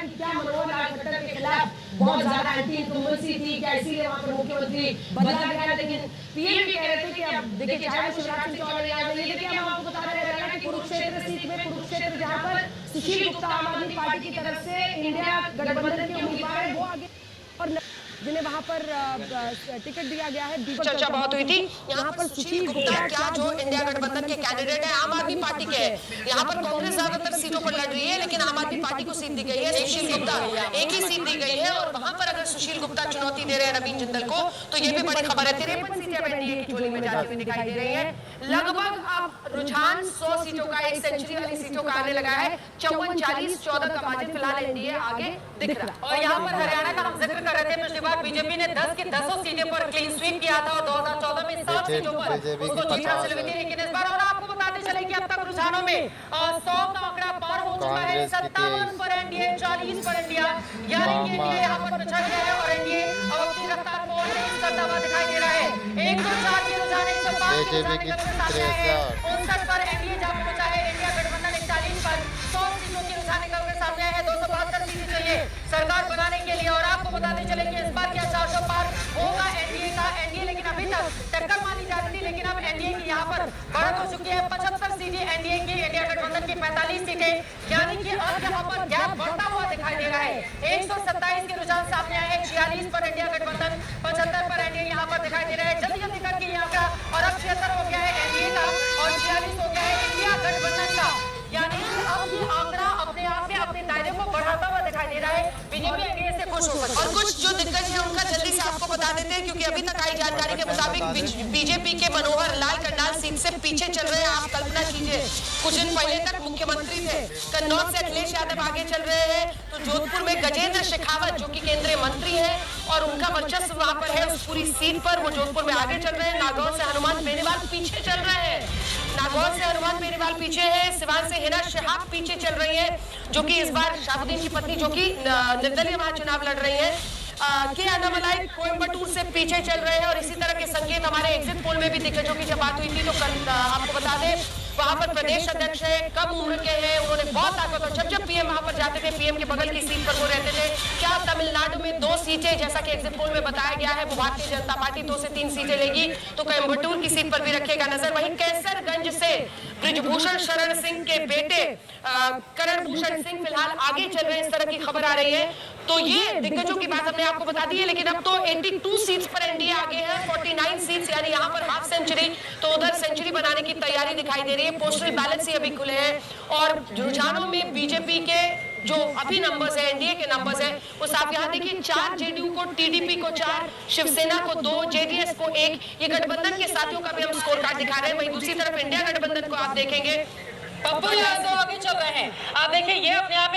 कि क्या मनोहर लाल खट्टर के खिलाफ बहुत ज्यादा एंटी इनकम्बेंसी थी, क्या इसीलिए वहां पर मुख्यमंत्री बदला गया। लेकिन पीएम भी कह रहे थे कि अब देखिए चाहे वो शिवराज सिंह चौहान या ये, देखिए हम आपको बता रहे हैं कि कुरुक्षेत्र सीट में, कुरुक्षेत्र जहां पर सुशील गुप्ता आम आदमी पार्टी की तरफ से इंडिया गठबंधन के उम्मीदवार है, वो आगे और जिन्हें वहां पर टिकट दिया गया है। चर्चा बहुत हुई थी यहाँ पर सुशील गुप्ता क्या जो इंडिया गठबंधन के कैंडिडेट है आम आदमी पार्टी के है, यहाँ पर कांग्रेस ज्यादातर सीटों पर लड़ रही है लेकिन आम आदमी पार्टी को सीट दी गई है, सुशील गुप्ता एक ही सीट दी गई है और वहां पर अगर सुशील गुप्ता चुनौती दे रहे हैं नवीन जिंदल को तो ये भी बड़ी खबर है। 53 सीटें एनडीए की झोली में जाती हुई दिखाई दे रही है। लगभग अब रुझान 100 सीटों का, एक सेंचुरी वाली सीटों का आने लगा है। 54, 40, 14 का मार्जिन फिलहाल एनडीए आगे दिख रहा है। और यहाँ पर हरियाणा का हम जिक्र कर रहे थे, पिछली बार बीजेपी ने 10 की 10 सीटों पर क्लीन स्वीप किया था और 2014 में 7 सीटों पर उसको जीत हासिल हुई थी। लेकिन इस बार और आपको बताते चले कि अब तक रुझानों में 100 का आंकड़ा पार हो चुका है। 57 पर एनडीए, 40 पर इंडिया, यानी कि एनडीए यहाँ पर पिछड़ गया है और एनडीए अब अपनी रफ्तार को और तेज करता हुआ दिखाई दे रहा है। 104 के रुझान 105 के रुझान निकलकर सामने आए हैं। 59 पर एनडीए जा पहुंचा है, इंडिया गठबंधन 41 पर 100 सीटों के रुझान निकलकर सामने आए हैं। 272 सीटें चाहिए सरकार बनाने के लिए और आपको बताते चले कि इस बार क्या 400 पार होगा एनडीए का। एनडीए लेकिन अभी तक टक्कर मानी जा रही थी, लेकिन अब एनडीए की यहाँ पर बढ़त हो चुकी है। 75 सीटें एनडीए की, इंडिया गठबंधन की 45 सीटें, यानी कि अब यहाँ पर गैप बढ़ता हुआ दिखाई दे रहा है। 127 के रुझान सामने आए हैं, 46 पर इंडिया गठबंधन, 75 पर एनडीए यहाँ पर दिखाई दे रहा है। जल्दी जल्दी करके यहाँ का और अब 76 हो गया है एनडीए का और 46 हो गया है इंडिया गठबंधन का, यानी कि अब ये आंकड़ा अपने आप में अपने दायरे को बढ़ाता हुआ दिखाई दे रहा है। बीजेपी एनडीए से खुश हो सकती है। और कुछ जो दिग्गज है उनका जल्दी से आपको बता देते हैं क्योंकि अभी तक आई जानकारी के मुताबिक बीजेपी के मनोहर लाल करनाल सीट से पीछे चल रहे हैं। आप कल्पना कीजिए कुछ दिन पहले तक मुख्यमंत्री थे, कन्नौज से अखिलेश यादव आगे चल रहे हैं, तो जोधपुर में गजेंद्र शेखावत जो कि केंद्रीय मंत्री है और उनका वर्चस्व वहां पर है उस पूरी सीट पर, वो जोधपुर में आगे चल रहे हैं। नागौर से हनुमान बेनीवाल पीछे चल रहे हैं, नागौर से हनुमान बेनीवाल पीछे है। सिवान से हिना शहाब पीछे चल रही है जो कि इस बार शाहबुद्दीन की पत्नी जो कि निर्दलीय वहां चुनाव लड़ रही है। के अन्नामलाई कोयम्बटूर से पीछे चल रहे हैं और इसी तरह के संकेत हमारे एग्जिट पोल में भी दिखे, जो कि जब बात हुई थी तो कल आपको बता दें वहां पर प्रदेश अध्यक्ष है, कम उम्र के हैं, उन्होंने बहुत ताकत और जब पीएम वहां पर जाते थे पीएम के बगल की सीट पर वो रहते थे। क्या तमिलनाडु में 2 सीटें जैसा कि एग्जिट पोल में बताया गया है वो भारतीय जनता पार्टी 2 से 3 सीटें लेगी तो कोयम्बटूर की सीट पर भी रखेगा नजर। वहीं कैसरगंज से ब्रिजभूषण शरण सिंह के बेटे करण भूषण सिंह फिलहाल आगे चल रहे हैं, इस तरह की खबर आ रही है। तो ये दिग्गजों की बात हमने आपको बता दी है, लेकिन अब तो 82 सीट्स पर एनडीए आगे है, 49 सीट्स, यानी यहाँ पर हाफ सेंचुरी तो उधर सेंचुरी बनाने की तैयारी दिखाई दे रही है। पोस्टल बैलेट ही अभी खुले हैं और रुझानों में बीजेपी के जो अभी नंबर्स है, एनडीए के नंबर्स है, वो आप यहाँ देखिए 4 जेडीयू को, टीडीपी को 4, शिवसेना को 2, जेडीएस को 1, ये गठबंधन के साथियों का भी हम स्कोर कार्ड दिखा रहे हैं। वहीं दूसरी तरफ इंडिया गठबंधन को आप देखेंगे पप्पू यादव आगे चल रहे हैं। आप देखिए ये अपने आप